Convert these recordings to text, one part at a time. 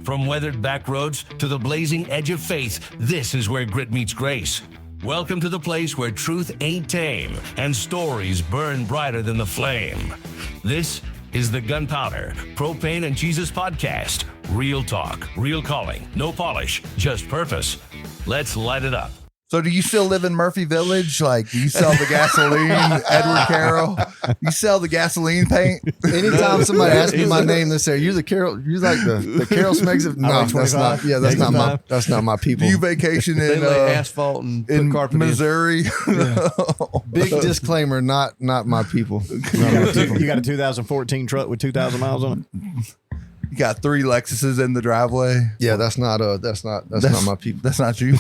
From weathered back roads to the blazing edge of faith, this is where grit meets grace. Welcome to the place where truth ain't tame and stories burn brighter than the flame. This is the Gunpowder, Propane and Jesus podcast. Real talk, real calling, no polish, just purpose. Let's light it up. So do you still live in Murphy Village? Like, do you sell the gasoline, Edward Carroll? You sell the gasoline paint? Anytime somebody asks me my name, they say, "You're the Carroll. You're like the Carroll Smeggs of." No, that's not. Yeah, that's not my people. Do you vacation in asphalt and in Missouri? Yeah. Big disclaimer: not my people. You got a 2014 truck with 2,000 miles on it. You got 3 Lexuses in the driveway. Yeah, that's not my people. That's not you.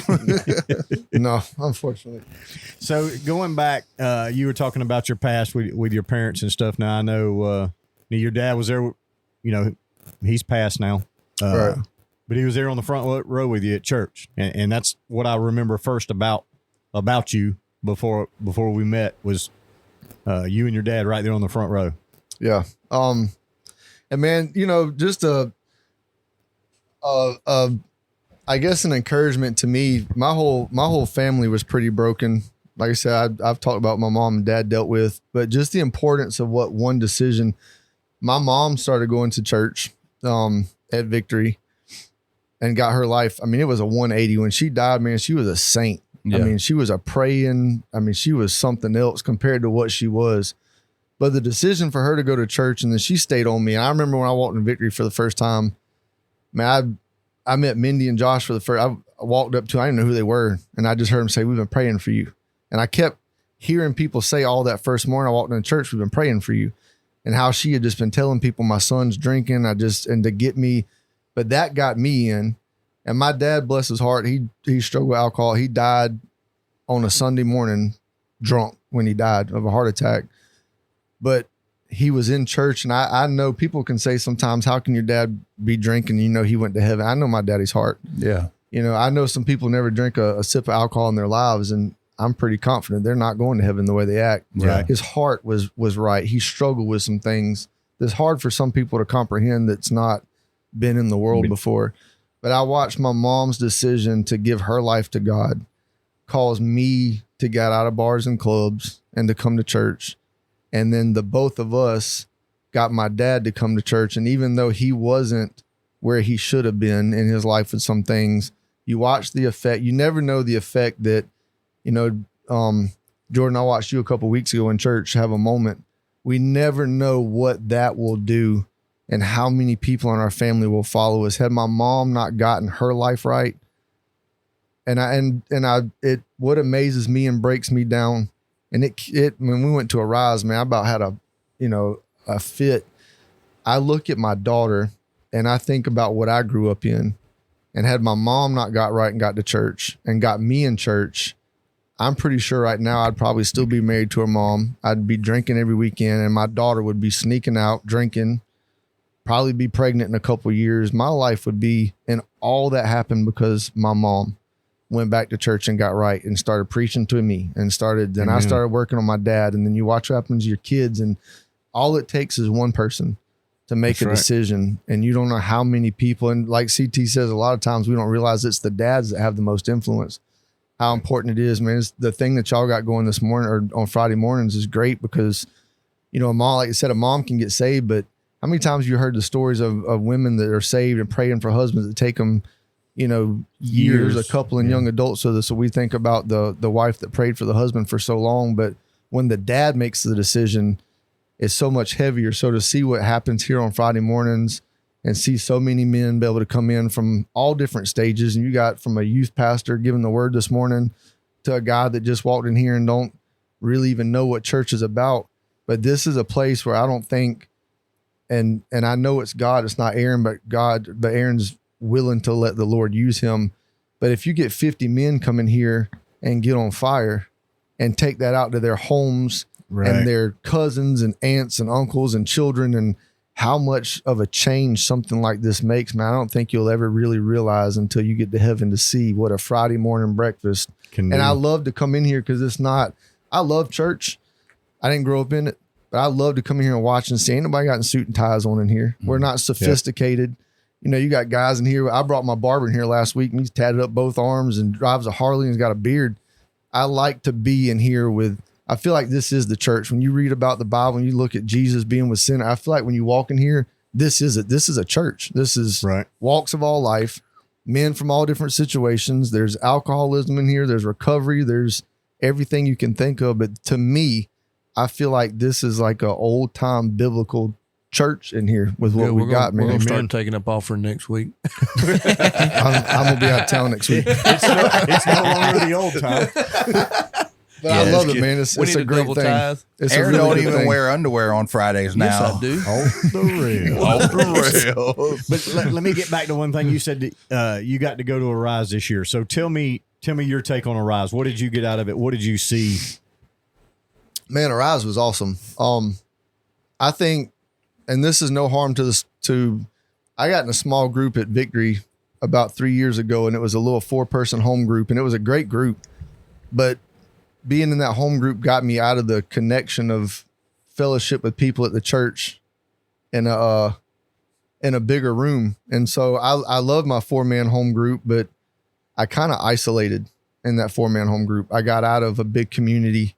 No, unfortunately. So going back, you were talking about your past with your parents and stuff. Now I know your dad was there. You know, he's passed now, right. But he was there on the front row with you at church, and that's what I remember first about you before we met was you and your dad right there on the front row. Yeah. And man, you know, just I guess an encouragement to me. My whole family was pretty broken. Like I said, I've talked about my mom and dad dealt with, but just the importance of what one decision. My mom started going to church at Victory and got her life. I mean, it was a 180 when she died, man. She was a saint. Yeah. I mean, she was she was something else compared to what she was. But the decision for her to go to church, and then she stayed on me. And I remember when I walked in Victory for the first time, man, I met Mindy and Josh for the first. I walked up to, I didn't know who they were, and I just heard them say, "We've been praying for you." And I kept hearing people say all that first morning I walked into church, "We've been praying for you," and how she had just been telling people my son's drinking. And to get me, but that got me in. And my dad, bless his heart, he struggled with alcohol. He died on a Sunday morning drunk when he died of a heart attack. But he was in church, and I know people can say sometimes, "How can your dad be drinking? You know, he went to heaven." I know my daddy's heart. Yeah. You know, I know some people never drink a sip of alcohol in their lives, and I'm pretty confident they're not going to heaven the way they act. Right. His heart was right. He struggled with some things that's hard for some people to comprehend that's not been in the world before. But I watched my mom's decision to give her life to God cause me to get out of bars and clubs and to come to church. And then the both of us got my dad to come to church. And even though he wasn't where he should have been in his life with some things, you watch the effect. You never know the effect that, you know, Jordan, I watched you a couple of weeks ago in church have a moment. We never know what that will do and how many people in our family will follow us. Had my mom not gotten her life right, what amazes me and breaks me down. And it when we went to Arise, man, I about had a fit. I look at my daughter and I think about what I grew up in, and had my mom not got right and got to church and got me in church, I'm pretty sure right now I'd probably still be married to her mom. I'd be drinking every weekend, and my daughter would be sneaking out drinking, probably be pregnant in a couple of years. My life would be, and all that happened because my mom went back to church and got right and started preaching to me and then I started working on my dad. And then you watch what happens to your kids, and all it takes is one person to make a decision. And you don't know how many people, and like CT says, a lot of times we don't realize it's the dads that have the most influence. How important it is, man. It's the thing that y'all got going this morning or on Friday mornings is great because, you know, a mom, like I said, a mom can get saved, but how many times you heard the stories of women that are saved and praying for husbands that take them, you know, years, a couple and young adults. So we think about the wife that prayed for the husband for so long, but when the dad makes the decision, it's so much heavier. So to see what happens here on Friday mornings and see so many men be able to come in from all different stages, and you got from a youth pastor giving the word this morning to a guy that just walked in here and don't really even know what church is about. But this is a place where I don't think, and I know it's God, it's not Aaron, but God, but Aaron's willing to let the Lord use him. But if you get 50 men come in here and get on fire and take that out to their homes and their cousins and aunts and uncles and children, and how much of a change something like this makes, man, I don't think you'll ever really realize until you get to heaven to see what a Friday morning breakfast can do. And I love to come in here because I love church. I didn't grow up in it, but I love to come in here and watch and see. Ain't nobody got in suit and ties on in here. We're not sophisticated. You know, you got guys in here. I brought my barber in here last week and he's tatted up both arms and drives a Harley and he's got a beard. I like to be in here with, I feel like this is the church. When you read about the Bible and you look at Jesus being with sinner, I feel like when you walk in here, this is it. This is a church. This is walks of all life, men from all different situations. There's alcoholism in here. There's recovery. There's everything you can think of. But to me, I feel like this is like a old time biblical church in here with what we got, man. We're going to start taking up offering next week. I'm going to be out of town next week. It's no longer the old time. But I love it, man. It's a great thing. Tithe. It's Aaron a really don't good even thing. wear underwear on Fridays now. Yes, I do. Off the rails. Off the rails. But let me get back to one thing you said. You got to go to Arise this year. So tell me your take on Arise. What did you get out of it? What did you see? Man, Arise was awesome. I think, and this is no harm to this. I got in a small group at Victory about 3 years ago, and it was a little 4-person home group, and it was a great group. But being in that home group got me out of the connection of fellowship with people at the church in a bigger room. And so I love my 4-man home group, but I kind of isolated in that 4-man home group. I got out of a big community.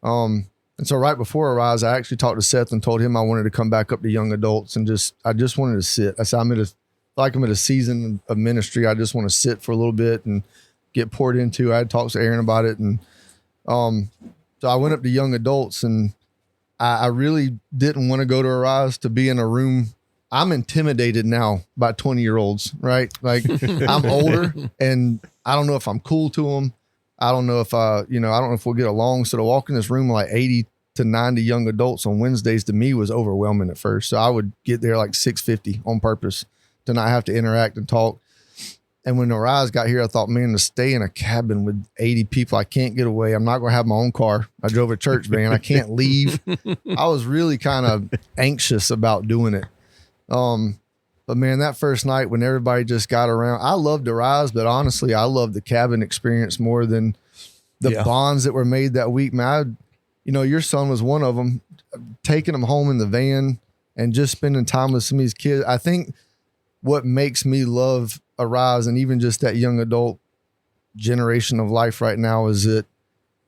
And so right before Arise, I actually talked to Seth and told him I wanted to come back up to young adults and I just wanted to sit. I said, I'm at a season of ministry. I just want to sit for a little bit and get poured into. I had talked to Aaron about it. And, so I went up to young adults and I really didn't want to go to Arise to be in a room. I'm intimidated now by 20-year-olds, right? Like I'm older and I don't know if I'm cool to them. I don't know if I don't know if we'll get along. So to walk in this room with like 80 to 90 young adults on Wednesdays to me was overwhelming at first. So I would get there like 6:50 on purpose to not have to interact and talk. And when Arise got here, I thought, man, to stay in a cabin with 80 people, I can't get away. I'm not going to have my own car. I drove a church van. I can't leave. I was really kind of anxious about doing it. But man, that first night when everybody just got around, I loved Arise, but honestly, I loved the cabin experience more than the bonds that were made that week. Man, your son was one of them, taking them home in the van and just spending time with some of these kids. I think what makes me love Arise and even just that young adult generation of life right now is that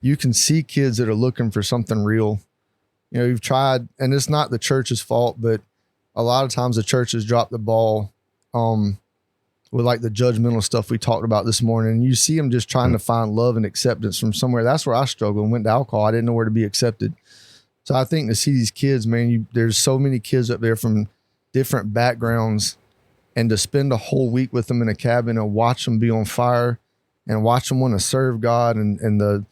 you can see kids that are looking for something real. You've tried, and it's not the church's fault, but a lot of times the church has dropped the ball with like the judgmental stuff we talked about this morning. And you see them just trying to find love and acceptance from somewhere. That's where I struggled and went to alcohol. I didn't know where to be accepted. So I think to see these kids, man, there's so many kids up there from different backgrounds, and to spend a whole week with them in a cabin and watch them be on fire and watch them want to serve God and the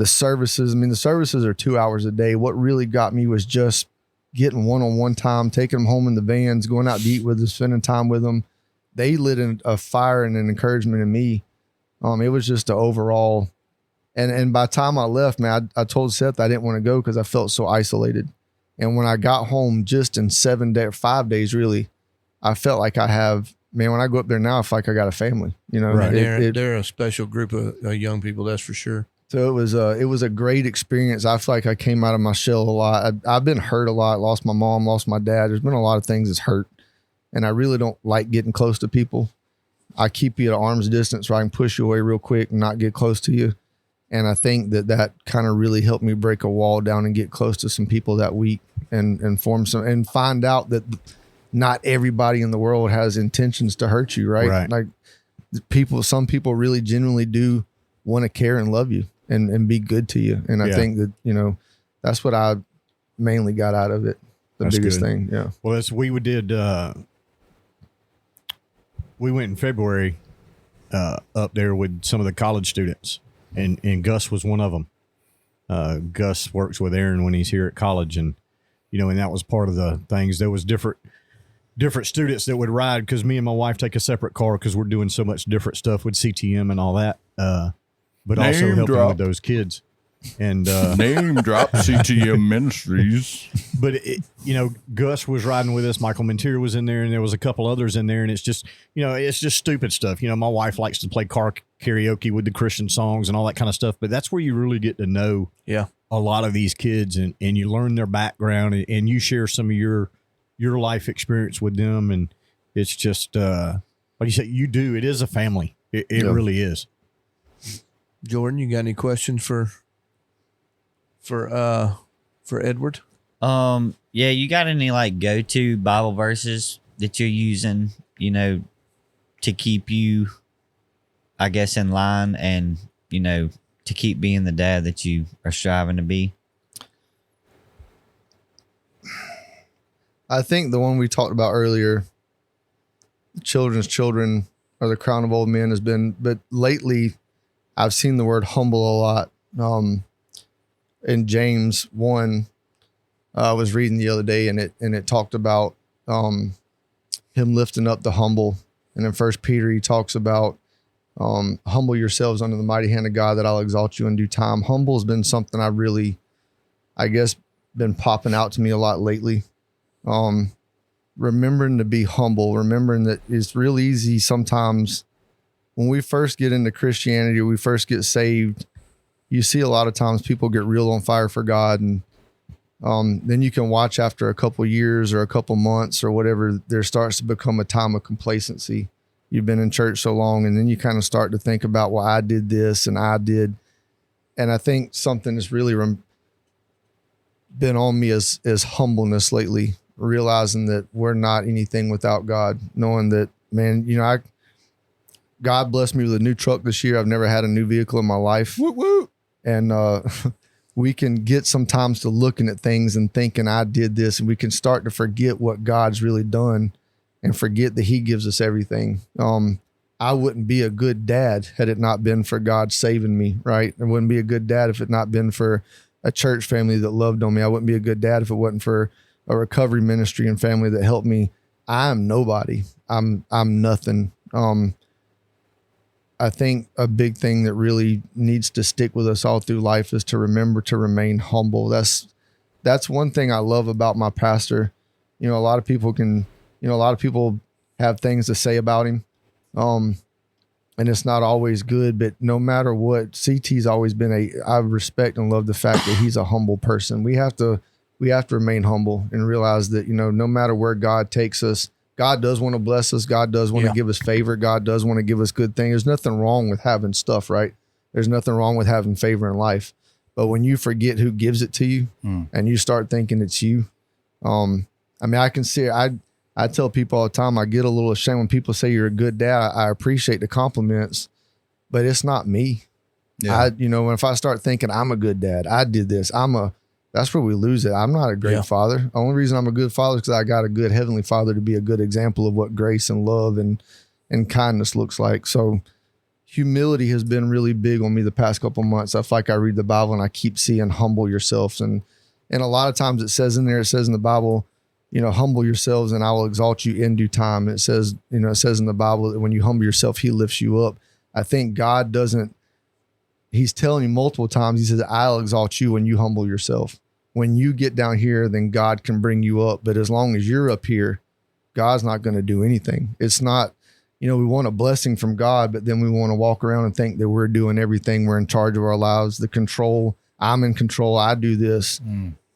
services. I mean, the services are 2 hours a day. What really got me was just getting one-on-one time, taking them home in the vans, going out to eat with them, spending time with them. They lit a fire and an encouragement in me. It was just an overall, and by the time I left, man, I told Seth I didn't want to go because I felt so isolated. And when I got home, just in 7 days or 5 days, really, I felt like when I go up there now, I feel like I got a family, Right. They're a special group of young people. That's for sure. So it was a great experience. I feel like I came out of my shell a lot. I've been hurt a lot, lost my mom, lost my dad. There's been a lot of things that's hurt. And I really don't like getting close to people. I keep you at arm's distance where I can push you away real quick and not get close to you. And I think that kind of really helped me break a wall down and get close to some people that week and form some, and find out that not everybody in the world has intentions to hurt you, right? Like some people really genuinely do want to care and love you and be good to you. And I think that, that's what I mainly got out of it. That's biggest thing. Yeah. Well, we went in February up there with some of the college students, and Gus was one of them. Gus works with Aaron when he's here at college, and and that was part of the things. There was different students that would ride because me and my wife take a separate car because we're doing so much different stuff with CTM and all that. But also helping with those kids. And name drop CTM Ministries. But Gus was riding with us. Michael Montier was in there, and there was a couple others in there. And it's just stupid stuff. My wife likes to play car karaoke with the Christian songs and all that kind of stuff. But that's where you really get to know a lot of these kids, and you learn their background, and you share some of your life experience with them, and It's just like you said, it is a family. It really is. Jordan, you got any questions for Edward? Yeah, you got any like go-to Bible verses that you're using, to keep you, I guess, in line and, to keep being the dad that you are striving to be? I think the one we talked about earlier, children's children are the crown of old men, has been, but lately I've seen the word humble a lot. In James 1, I was reading the other day, and it talked about him lifting up the humble. And in 1 Peter, he talks about humble yourselves under the mighty hand of God, that I'll exalt you in due time. Humble has been something I really, I guess, been popping out to me a lot lately. Remembering to be humble, remembering that it's real easy sometimes when we first get into Christianity or we first get saved. You see a lot of times people get real on fire for God, and then you can watch after a couple years or a couple months or whatever, there starts to become a time of complacency. You've been in church so long, and then you kind of start to think about, well, I did this and I did. And I think something that's really been on me is humbleness lately, realizing that we're not anything without God, knowing that, man, God blessed me with a new truck this year. I've never had a new vehicle in my life. Woo, woo. And we can get sometimes to looking at things and thinking I did this, and we can start to forget what God's really done and forget that he gives us everything. I wouldn't be a good dad had it not been for God saving me, right? I wouldn't be a good dad if it not been for a church family that loved on me. I wouldn't be a good dad if it wasn't for a recovery ministry and family that helped me. I'm nobody. I'm nothing. I think a big thing that really needs to stick with us all through life is to remember to remain humble. That's one thing I love about my pastor. A lot of people have things to say about him. And it's not always good, but no matter what, CT's always been I respect and love the fact that he's a humble person. We have to remain humble and realize that, no matter where God takes us, God does want to bless us. God does want to give us favor. God does want to give us good things. There's nothing wrong with having stuff, right? There's nothing wrong with having favor in life. But when you forget who gives it to you and you start thinking it's you, I can see it. I tell people all the time, I get a little ashamed when people say you're a good dad. I appreciate the compliments, but it's not me. Yeah. If I start thinking I'm a good dad, I did this, that's where we lose it. I'm not a great father. The only reason I'm a good father is because I got a good heavenly father to be a good example of what grace and love and kindness looks like. So humility has been really big on me the past couple of months. I feel like I read the Bible and I keep seeing humble yourselves. And a lot of times it says in the Bible, humble yourselves and I will exalt you in due time. It says in the Bible that when you humble yourself, he lifts you up. I think God he's telling you multiple times, he says, I'll exalt you when you humble yourself. When you get down here, then God can bring you up. But as long as you're up here, God's not going to do anything. It's not, we want a blessing from God, but then we want to walk around and think that we're doing everything. We're in charge of our lives, the control. I'm in control. I do this.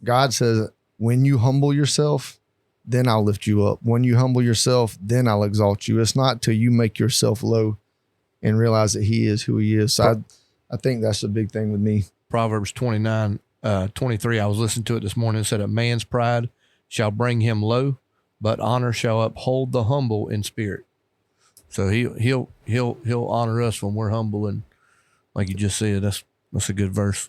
God says, when you humble yourself, then I'll lift you up. When you humble yourself, then I'll exalt you. It's not till you make yourself low and realize that he is who he is. So I think that's the big thing with me. Proverbs 29:23. I was listening to it this morning. It said, a man's pride shall bring him low, but honor shall uphold the humble in spirit. So he'll honor us when we're humble. And like you just said, that's a good verse.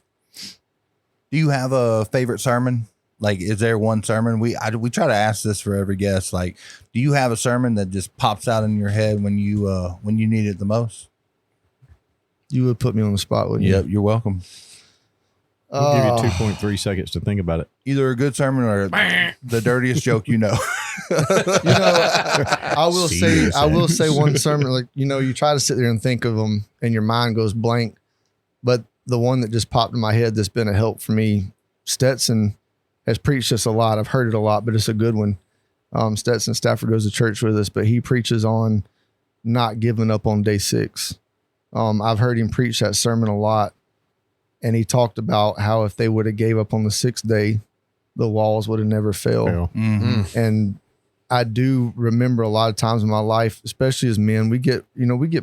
Do you have a favorite sermon? Like, is there one sermon? We try to ask this for every guest. Like, do you have a sermon that just pops out in your head when you need it the most? You would put me on the spot, wouldn't you? Yep, you're welcome. We'll give you 2.3 seconds to think about it. Either a good sermon or the dirtiest joke you know. I will say one sermon, like, you try to sit there and think of them and your mind goes blank. But the one that just popped in my head that's been a help for me, Stetson has preached this a lot. I've heard it a lot, but it's a good one. Stetson Stafford goes to church with us, but he preaches on not giving up on day 6. I've heard him preach that sermon a lot. And he talked about how if they would have gave up on the 6th day, the walls would have never fell. Mm-hmm. And I do remember a lot of times in my life, especially as men, we get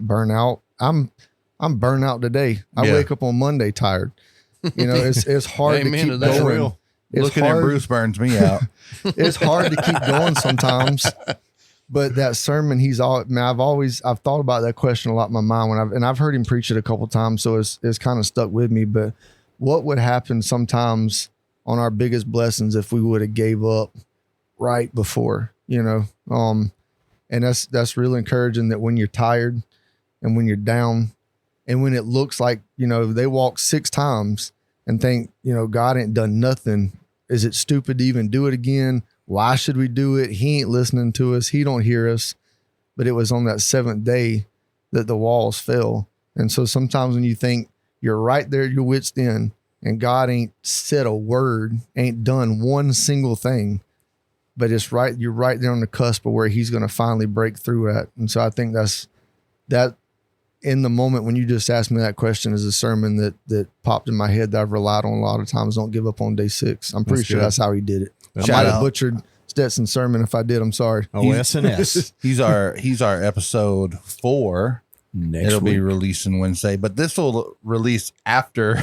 burnt out. I'm burnt out today. I wake up on Monday tired. It's hard to keep going. Looking at Bruce burns me out. It's hard to keep going sometimes. But that sermon, I've thought about that question a lot in my mind and I've heard him preach it a couple times, so it's kind of stuck with me. But what would happen sometimes on our biggest blessings if we would have gave up right before, and that's really encouraging, that when you're tired and when you're down and when it looks like, they walk 6 times and think, God ain't done nothing. Is it stupid to even do it again? Why should we do it? He ain't listening to us. He don't hear us. But it was on that 7th day that the walls fell. And so sometimes when you think you're right there at your wit's end and God ain't said a word, ain't done one single thing, but you're right there on the cusp of where he's going to finally break through at. And so I think that in the moment when you just asked me that question is a sermon that popped in my head that I've relied on a lot of times. Don't give up on day 6. I'm pretty sure that's how he did it. I might have butchered Stetson's sermon. If I did, I'm sorry. Oh, S&S. He's our episode 4. It'll be releasing Wednesday, but this will release after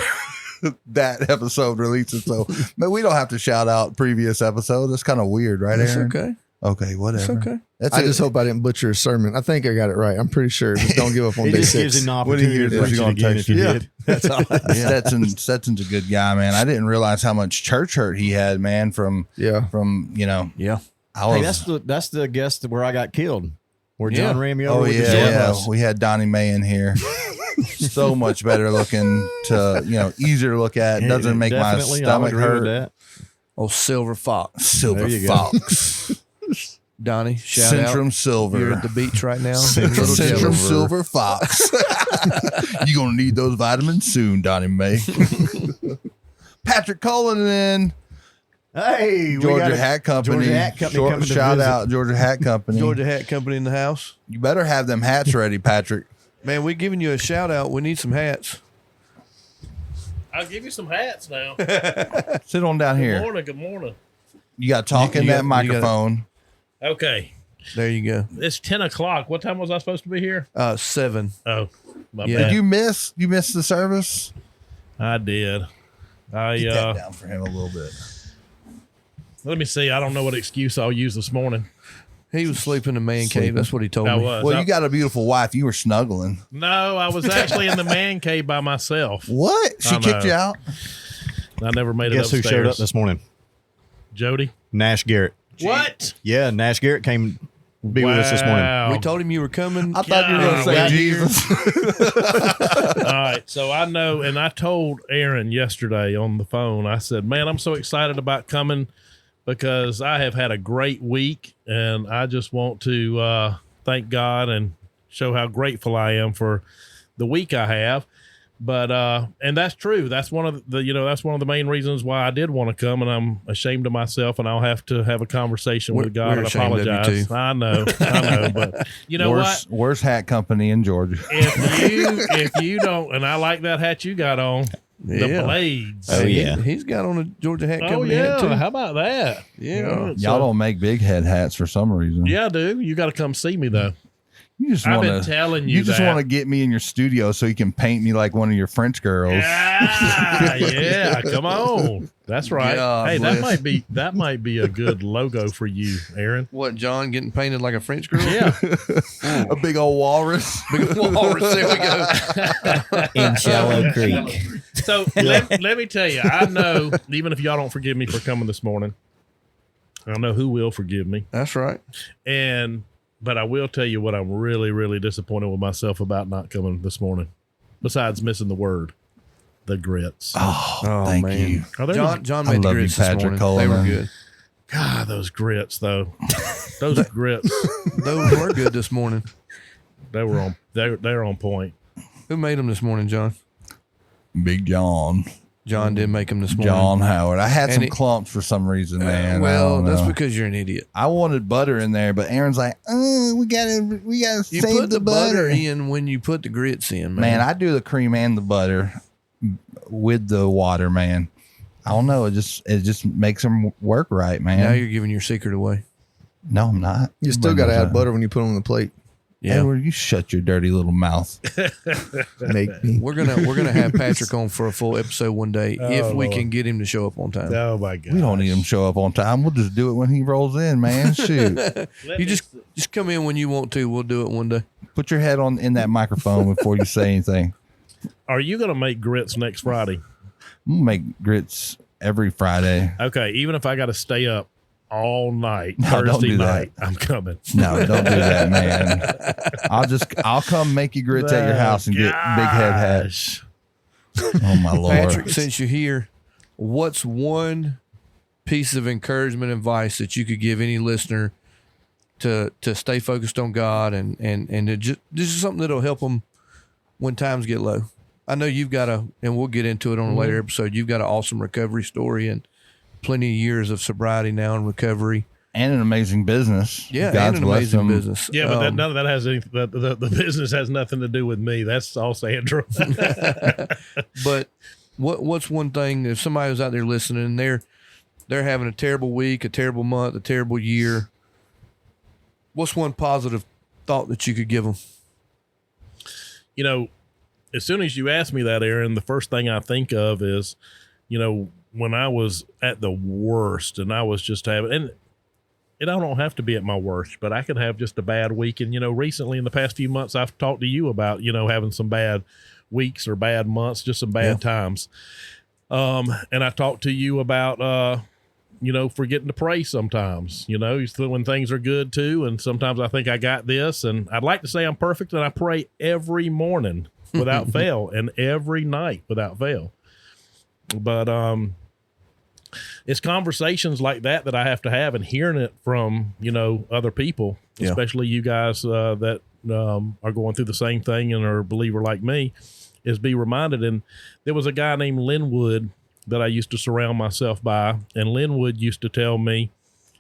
that episode releases. So, but we don't have to shout out previous episodes. That's kind of weird, right, Aaron? Okay. Okay, whatever. It's okay. I just hope I didn't butcher his sermon. I think I got it right. I'm pretty sure. Just don't give up on day 6. Gives him an opportunity to preach it again if you did. That's all. Stetson's a good guy, man. I didn't realize how much church hurt he had, man. From Yeah. That's the guest where I got killed. Where John Ramio. Oh yeah. We had Donnie Mae in here. So much better looking to easier to look at. Doesn't make my stomach hurt. Oh, Silver Fox. Silver Fox. Donnie, shout out. Centrum Silver. You're at the beach right now. Centrum Silver Fox. You're going to need those vitamins soon, Donnie Mae. Patrick Cullinan. Hey, Georgia Hat Company. Georgia Hat Company coming to shout visit. out Georgia Hat Company. Georgia Hat Company in the house. You better have them hats ready, Patrick. Man, we're giving you a shout out. We need some hats. I'll give you some hats now. Sit on down here. Good morning. You got to talk in that microphone. Okay. There you go. It's 10 o'clock. What time was I supposed to be here? 7. Oh, my Yeah. bad. Did you miss the service? I did. Get that down for him a little bit. Let me see. I don't know what excuse I'll use this morning. He was sleeping in the man cave. That's what he told I me. was. Well, you got a beautiful wife. You were snuggling. No, I was actually in the man cave by myself. What? She I kicked know. you out? I never made Guess it who upstairs. showed up this morning? Jody. Nash Garrett. What? Yeah, Nash Garrett came to be with us this morning. Wow. We told him you were coming. I thought you were going to say God. Jesus. All right. So I know, and I told Aaron yesterday on the phone, I said, man, I'm so excited about coming because I have had a great week and I just want to thank God and show how grateful I am for the week I have. But and that's true. That's one of the main reasons why I did want to come, and I'm ashamed of myself, and I'll have to have a conversation with God we're and ashamed of you apologize. too. I know, but you know what? Worst hat company in Georgia. If you don't, and I like that hat you got on, the blades. Oh, yeah. He's got on a Georgia Hat Oh Company hat too. yeah, how about that? Yeah. Y'all don't make big head hats for some reason. Yeah, I do. You got to come see me though. You just I've want been to. telling you You just that. want to get me in your studio so you can paint me like one of your French girls. Yeah, come on. That's right. God hey, bless. that might be a good logo for you, Aaron. What, John getting painted like a French girl? Yeah. A big old walrus. Big walrus. There we go. In Shallow Creek. So let me tell you, I know even if y'all don't forgive me for coming this morning, I know who will forgive me. That's right. But I will tell you what I'm really, really disappointed with myself about not coming this morning. Besides missing the word, the grits. Oh, thank man. you. Are they John I made the love you, grits this Patrick morning. They were Coleman. good. God, those grits though. Those grits. Those were good this morning. They're on point. Who made them this morning, John? Big John. John did make them this morning. John Howard. I had And some it- clumps for some reason, man. I Well, don't that's know. because you're an idiot. I wanted butter in there, but Aaron's like, we gotta You save put the butter in when you put the grits in, man. Man, I do the cream and the butter with the water, man. I don't know. It just makes them work right, man. Now you're giving your secret away. No, I'm not. You still got to add butter when you put it on the plate. Yeah. Edward, you shut your dirty little mouth. Make me. We're gonna have Patrick on for a full episode one day if we Lord. can get him to show up on time. Oh my God. We don't need him to show up on time. We'll just do it when he rolls in, man. Shoot. You just come in when you want to. We'll do it one day. Put your head in that microphone before you say anything. Are you going to make grits next Friday? I'm gonna make grits every Friday. Okay, even if I got to stay up all night, No, don't Thursday do that. night, I'm coming. No, don't do that, man. I'll come make you grits at your house and get big head hats. Oh my Lord. Patrick, since you're here, what's one piece of encouragement, advice that you could give any listener to stay focused on God and to just this is something that'll help them when times get low? I know you've got and we'll get into it on a later episode. You've got an awesome recovery story and plenty of years of sobriety now and recovery. And an amazing business. Yeah, God's and an blessed amazing him. business. Yeah, but none of that has any. The business has nothing to do with me. That's all Sandra. But what's one thing if somebody was out there listening and they're having a terrible week, a terrible month, a terrible year? What's one positive thought that you could give them? You know, as soon as you ask me that, Aaron, the first thing I think of is, you know, when I was at the worst and I was just having, and I don't have to be at my worst, but I could have just a bad week. And, you know, recently in the past few months, I've talked to you about, you know, having some bad weeks or bad months, just some bad times. And I talked to you about, you know, forgetting to pray sometimes, you know, when things are good too. And sometimes I think I got this, and I'd like to say I'm perfect, and I pray every morning without fail and every night without fail. But it's conversations like that I have to have, and hearing it from, you know, other people, especially you guys that are going through the same thing and are a believer like me, is be reminded. And there was a guy named Linwood that I used to surround myself by, and Linwood used to tell me,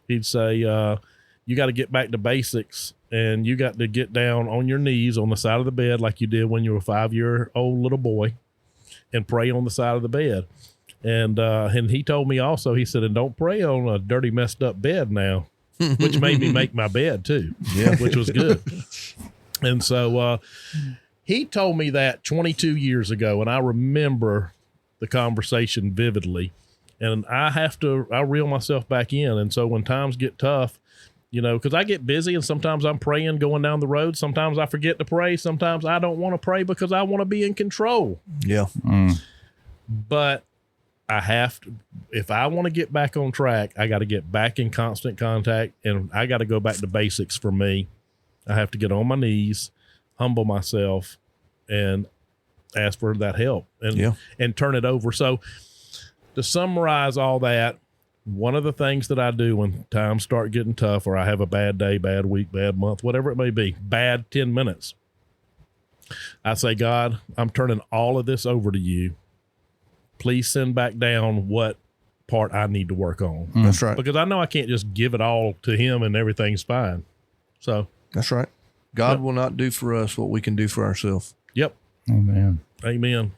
he'd say, you got to get back to basics, and you got to get down on your knees on the side of the bed like you did when you were a 5-year-old little boy and pray on the side of the bed. And he told me also, he said, and don't pray on a dirty, messed up bed now, which made me make my bed too, which was good. And so he told me that 22 years ago, and I remember the conversation vividly, and I reel myself back in. And so when times get tough, you know, because I get busy and sometimes I'm praying going down the road. Sometimes I forget to pray. Sometimes I don't want to pray because I want to be in control. Yeah. But I have to, if I want to get back on track, I got to get back in constant contact, and I got to go back to basics for me. I have to get on my knees, humble myself, and ask for that help and turn it over. So to summarize all that, one of the things that I do when times start getting tough, or I have a bad day, bad week, bad month, whatever it may be, bad 10 minutes, I say, God, I'm turning all of this over to you. Please send back down what part I need to work on. That's right. Because I know I can't just give it all to him and everything's fine. So that's right. God will not do for us what we can do for ourselves. Yep. Amen. Amen.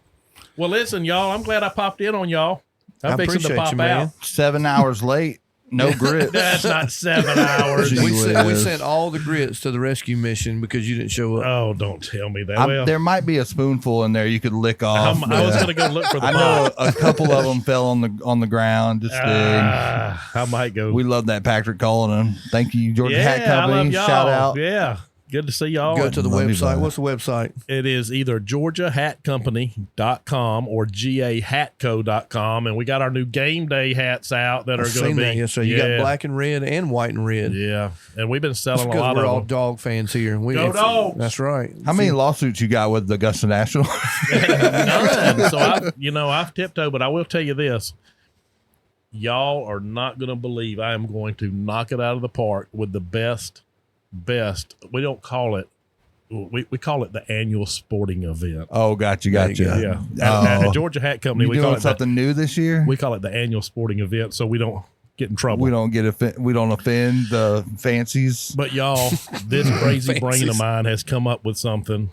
Well, listen, y'all, I'm glad I popped in on y'all. I'm fixing to appreciate pop you, man. out. 7 hours late. No grits. That's not 7 hours. Gee We whiz. sent all the grits to the rescue mission because you didn't show up. Oh, don't tell me that. Well, There might be a spoonful in there you could lick off. I was going to go look for the I pot. know a couple of them fell on the ground. Just I might go. we love that Patrick calling him. Thank you, Georgia Hat I Company. love y'all. Shout out. Yeah. Good to see y'all. Go to the Love you, website. brother. What's the website? It is either georgiahatcompany.com or gahatco.com. And we got our new game day hats out that are I've going seen to that be. yesterday. You got black and red and white and red. Yeah. And we've been That's selling a because lot we're of all them. dog fans here. Go Dogs! That's right. How many lawsuits you got with the Augusta National? None. So I've tiptoed, but I will tell you this. Y'all are not going to believe I am going to knock it out of the park with the best. We don't call it. We call it the annual sporting event. Oh, gotcha. Yeah. At Georgia Hat Company, You we call doing it something new this year? we call it the annual sporting event, so we don't get in trouble. We don't offend the fancies. But y'all, this crazy brain of mine has come up with something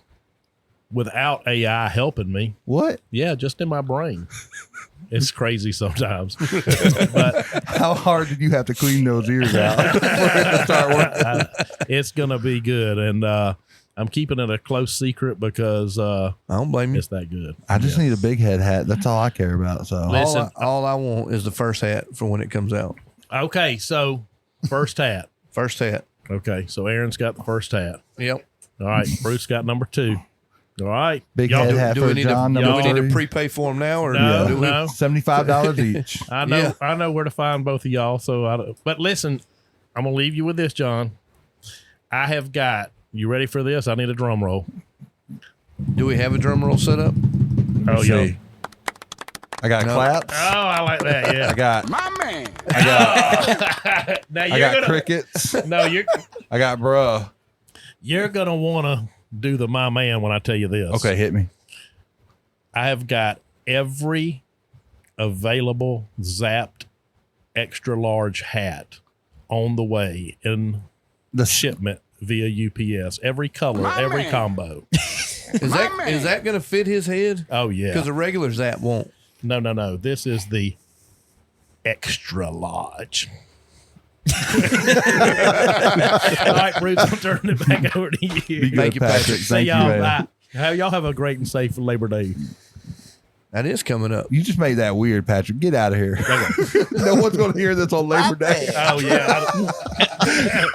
without AI helping me. What? Yeah, just in my brain. It's crazy sometimes. But How hard did you have to clean those ears out for it to start working? it's going to be good. And I'm keeping it a close secret because I don't blame you. it's that good. I just need a big head hat. That's all I care about. So Listen. All I want is the first hat for when it comes out. Okay, so first hat. First hat. Okay, so Aaron's got the first hat. Yep. All right, Bruce got number 2. All right. big Y'all head do- hat Do for we need John. to? Number Do we need to three. prepay for them now, or No, do we? no. $75 each. I know Yeah. I know where to find both of y'all. But listen, I'm gonna leave you with this, John. I have got you ready for this? I need a drum roll. Do we have a drum roll set up? Oh yeah. I got No. claps. Oh, I like that. Yeah. I got Now I got crickets. No, I got bruh. you're gonna wanna do the my man when I tell you this. Okay, hit me. I have got every available Zapped extra large hat on the way in The shipment via UPS. Every color, every combo. Is that going to fit his head? Oh yeah. Because the regular Zap won't. No. This is the extra large. All right, Bruce, I'm turning it back over to you. Be good, Thank you, Patrick. See Thank you, y'all. man. Bye. Y'all have a great and safe Labor Day. That is coming up. You just made that weird, Patrick. Get out of here. No one's going to hear this on Labor Day. Oh yeah.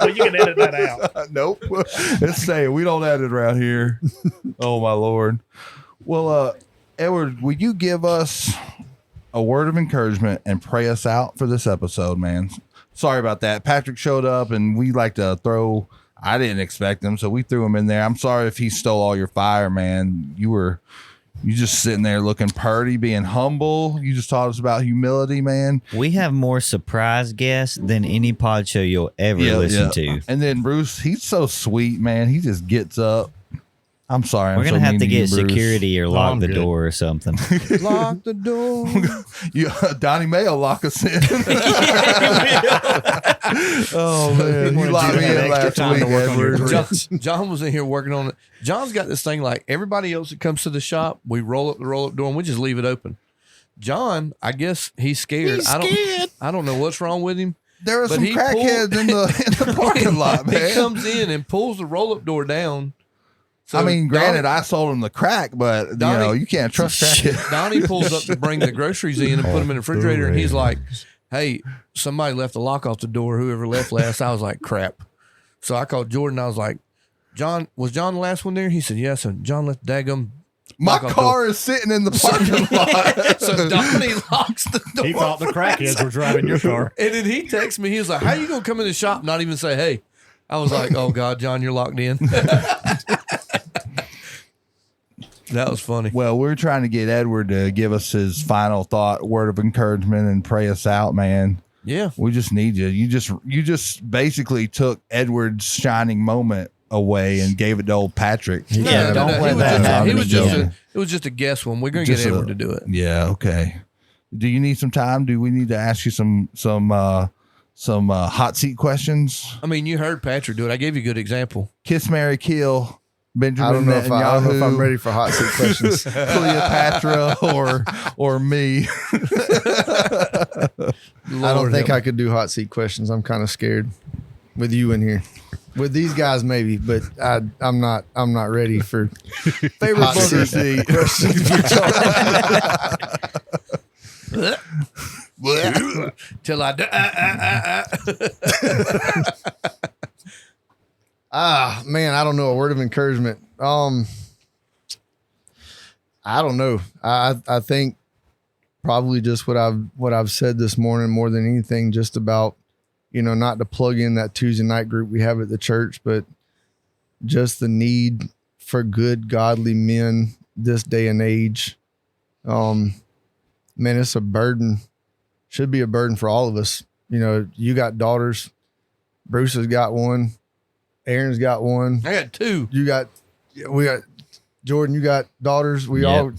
Well, you can edit that out. Nope. Let's say we don't edit around here. Oh my Lord. Well, Edward, will you give us a word of encouragement and pray us out for this episode, man? Sorry about that. Patrick showed up and we like to throw. I didn't expect him, so we threw him in there. I'm sorry if he stole all your fire, man. You just sitting there looking purty, being humble. You just taught us about humility, man. We have more surprise guests than any pod show you'll ever listen to. And then Bruce, he's so sweet, man. He just gets up. I'm sorry. We're I'm gonna so have mean to you, get Bruce. security or lock I'm the good. door or something. Lock the door. Donnie May will lock us in. Oh man, you locked me in last week, Edward. John was in here working on it. John's got this thing like everybody else that comes to the shop, we roll up the roll-up door and we just leave it open. John, I guess he's scared. I don't know what's wrong with him. There are But some he crackheads in the parking lot, He man. comes in and pulls the roll-up door down. So I mean, granted, I sold him the crack, but Donnie- you can't trust crackheads. Donnie pulls up to bring the groceries in and put them in the refrigerator, and he's like, "Hey, somebody left the lock off the door. Whoever left last." I was like, "Crap." So I called Jordan. I was like, "John, was John the last one there?" He said, "Yes." And John left the daggum. My lock off car is sitting in the parking lot. So Donnie locks the door. He thought the crackheads were driving your car. And then he texts me. He was like, "How you gonna come in the shop and not even say hey?" I was like, "Oh God, John, you're locked in." That was funny. Well, we're trying to get Edward to give us his final thought, word of encouragement, and pray us out, man. Yeah. We just need you. You just basically took Edward's shining moment away and gave it to old Patrick. Yeah, don't let He was that just a- happen he was just again. it was just a guess one. We're gonna Just get a- Edward to do it. Yeah. Okay. Do you need some time? Do we need to ask you some hot seat questions? I mean, you heard Patrick do it. I gave you a good example. Kiss, Mary, kill. Benjamin I don't know if Netanyahu, I'm ready for hot seat questions. Cleopatra, or me. I don't think I could do hot seat questions. I'm kind of scared with you in here. With these guys, maybe, but I'm not ready for Favorite hot booger seat seat. till I do. Man, I don't know. A word of encouragement. I don't know. I think probably just what I've said this morning more than anything, just about, not to plug in that Tuesday night group we have at the church, but just the need for good, godly men this day and age. Man, it's a burden. Should be a burden for all of us. You got daughters. Bruce has got one. Aaron's got one. I got two. We got Jordan, you got daughters. We all,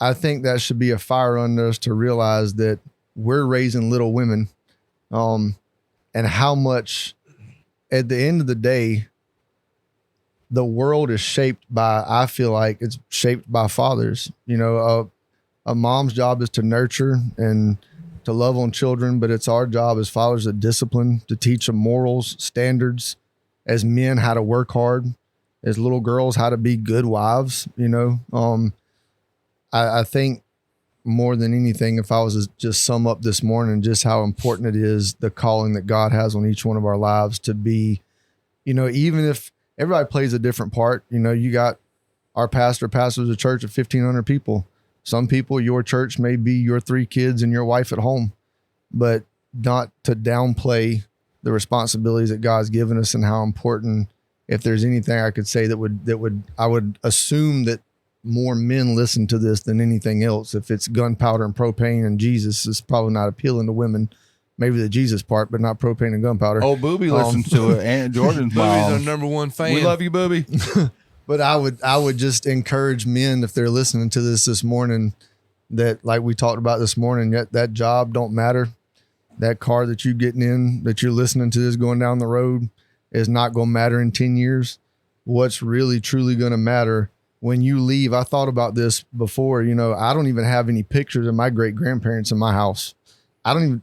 I think that should be a fire under us to realize that we're raising little women. And how much at the end of the day, the world is shaped by, I feel like it's shaped by fathers. You know, a mom's job is to nurture and to love on children, but it's our job as fathers to discipline, to teach them morals, standards, as men, how to work hard, as little girls, how to be good wives. You know, I think more than anything, if I was to just sum up this morning, just how important it is, the calling that God has on each one of our lives to be, you know, even if everybody plays a different part, you know, you got our pastors a church of 1,500 people. Some people, your church may be your 3 kids and your wife at home, but not to downplay the responsibilities that God's given us and how important, if there's anything I could say I would assume that more men listen to this than anything else. If it's gunpowder and propane and Jesus, is probably not appealing to women. Maybe the Jesus part, but not propane and gunpowder. Oh, Booby listens to it. Aunt Jordan's Booby's our mom. number one fan. We love you, Booby. But I would just encourage men, if they're listening to this morning, that like we talked about this morning, that job don't matter. That car that you're getting in, that you're listening to this going down the road, is not going to matter in 10 years. What's really, truly going to matter when you leave. I thought about this before, you know, I don't even have any pictures of my great grandparents in my house. I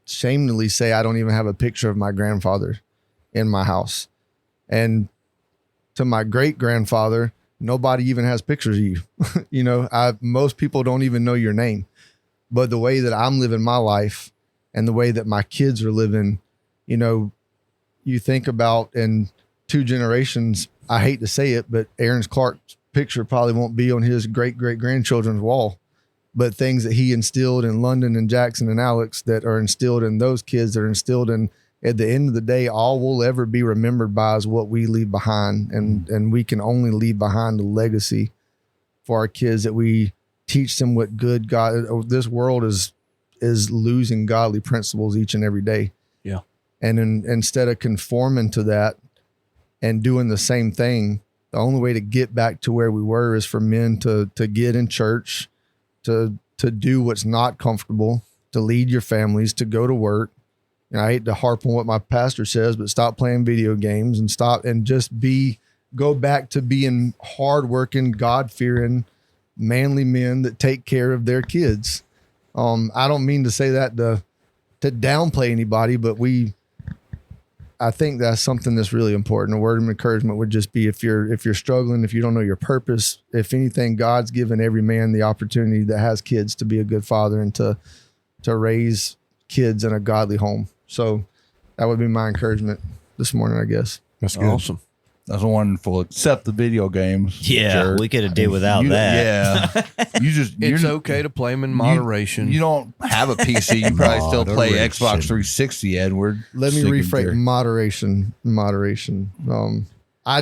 shamefully say I don't even have a picture of my grandfather in my house. And to my great grandfather, nobody even has pictures of you. You know, most people don't even know your name. But the way that I'm living my life and the way that my kids are living, you know, you think about in 2 generations, I hate to say it, but Aaron Clark's picture probably won't be on his great-great-grandchildren's wall. But things that he instilled in London and Jackson and Alex that are instilled in those kids, that are instilled in, at the end of the day, all we'll ever be remembered by is what we leave behind. And we can only leave behind a legacy for our kids, that we teach them what good God, this world is losing godly principles each and every day. Yeah. And instead of conforming to that and doing the same thing, the only way to get back to where we were is for men to get in church, to do what's not comfortable, to lead your families, to go to work. And I hate to harp on what my pastor says, but stop playing video games and just go back to being hardworking, God-fearing, manly men that take care of their kids. I don't mean to say that to downplay anybody, but I think that's something that's really important. A word of encouragement would just be, if you're struggling, if you don't know your purpose, if anything, God's given every man the opportunity that has kids to be a good father and to raise kids in a godly home. So that would be my encouragement this morning, I guess. That's good. Awesome. That's wonderful. Except the video games. Yeah, jerk. we could have did without that. Yeah. It's okay to play them in moderation. You don't have a PC. You probably still play Moderation. Xbox 360, Edward. Let me Sick and rephrase jerk. moderation. I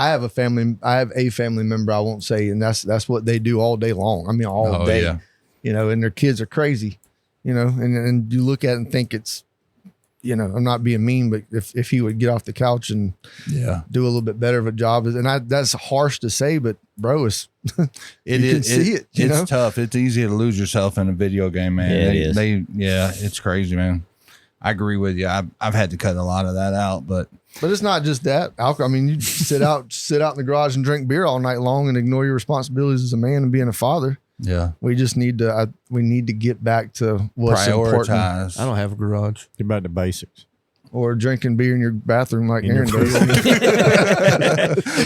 have a family member, I won't say, and that's what they do all day long. I mean, all day, yeah. you know, and their kids are crazy, you know, and you look at it and think it's, you know, I'm not being mean, but if he would get off the couch and do a little bit better of a job, and that's harsh to say, but bro, it's it's tough. It's easy to lose yourself in a video game, man. Yeah, it is. It's crazy, man. I agree with you. I've had to cut a lot of that out, but it's not just that alcohol. I mean, you sit out in the garage and drink beer all night long and ignore your responsibilities as a man and being a father. yeah, We just need to get back to what's important. prioritize. I don't have a garage. Get back to basics. Or drinking beer in your bathroom like In your Aaron does.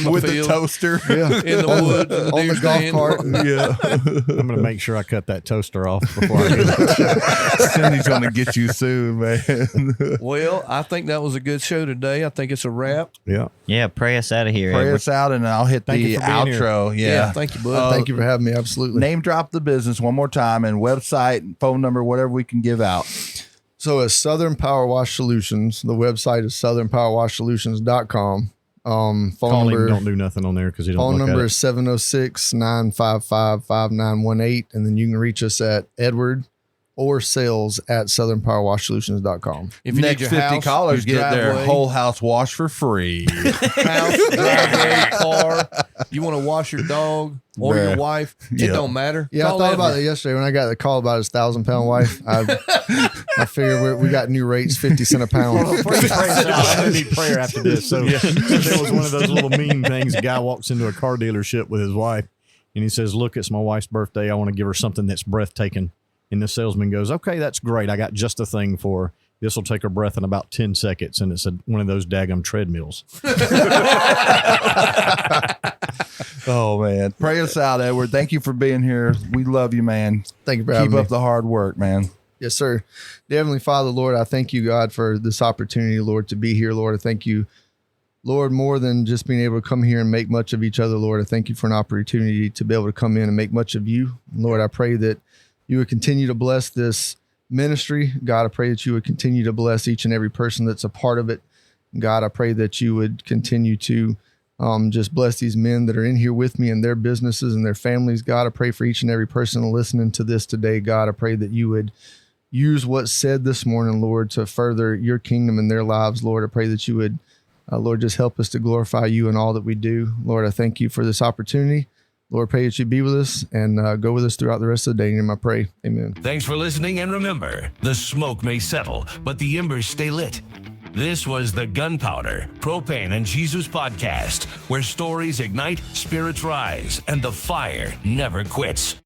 with the toaster. Yeah. In the woods, in the On deer the golf stand. cart. Yeah, I'm going to make sure I cut that toaster off before I do that. Cindy's gonna get you soon, man. Well, I think that was a good show today. I think it's a wrap. Yeah. Yeah, pray us out of here. Pray Edward. us out, and I'll hit Thank the you for being here. outro. Yeah. Thank you, bud. Thank you for having me. Absolutely. Name drop the business one more time, and website, phone number, whatever we can give out. So it's Southern Power Wash Solutions. The website is southernpowerwashsolutions.com. Phone Call him, number, don't do nothing on there because he don't phone look number at is 706-955-5918. And then you can reach us at Edward or sales at southernpowerwashsolutions.com. If you Next need your 50 house, callers your get their driveway, whole house washed for free. house, driveway, car, You want to wash your dog or Bruh. your wife? It Yeah. don't matter. Yeah, Call I thought about Edward. it yesterday when I got the call about his 1,000-pound wife. I figured we got new rates, 50 cents a pound. Well, before you pray us out, I'm gonna need prayer after this. So there was one of those little mean things. A guy walks into a car dealership with his wife, and he says, "Look, it's my wife's birthday. I want to give her something that's breathtaking." And the salesman goes, "Okay, that's great. I got just a thing for her. This will take her breath in about 10 seconds." And it's one of those daggum treadmills. Oh man, pray us out, Edward. Thank you for being here. We love you, man. Thank you for having Keep me. up the hard work, man. Yes, sir. Dear Heavenly Father, Lord, I thank you, God, for this opportunity, Lord, to be here, Lord. I thank you, Lord, more than just being able to come here and make much of each other, Lord. I thank you for an opportunity to be able to come in and make much of you. Lord, I pray that you would continue to bless this ministry. God, I pray that you would continue to bless each and every person that's a part of it. God, I pray that you would continue to just bless these men that are in here with me and their businesses and their families. God, I pray for each and every person listening to this today. God, I pray that you would use what's said this morning, Lord, to further your kingdom in their lives. Lord, I pray that you would, Lord, just help us to glorify you in all that we do. Lord, I thank you for this opportunity. Lord, pray that you be with us and go with us throughout the rest of the day. In your name I pray. Amen. Thanks for listening, and remember, the smoke may settle, but the embers stay lit. This was the Gunpowder, Propane, and Jesus podcast, where stories ignite, spirits rise, and the fire never quits.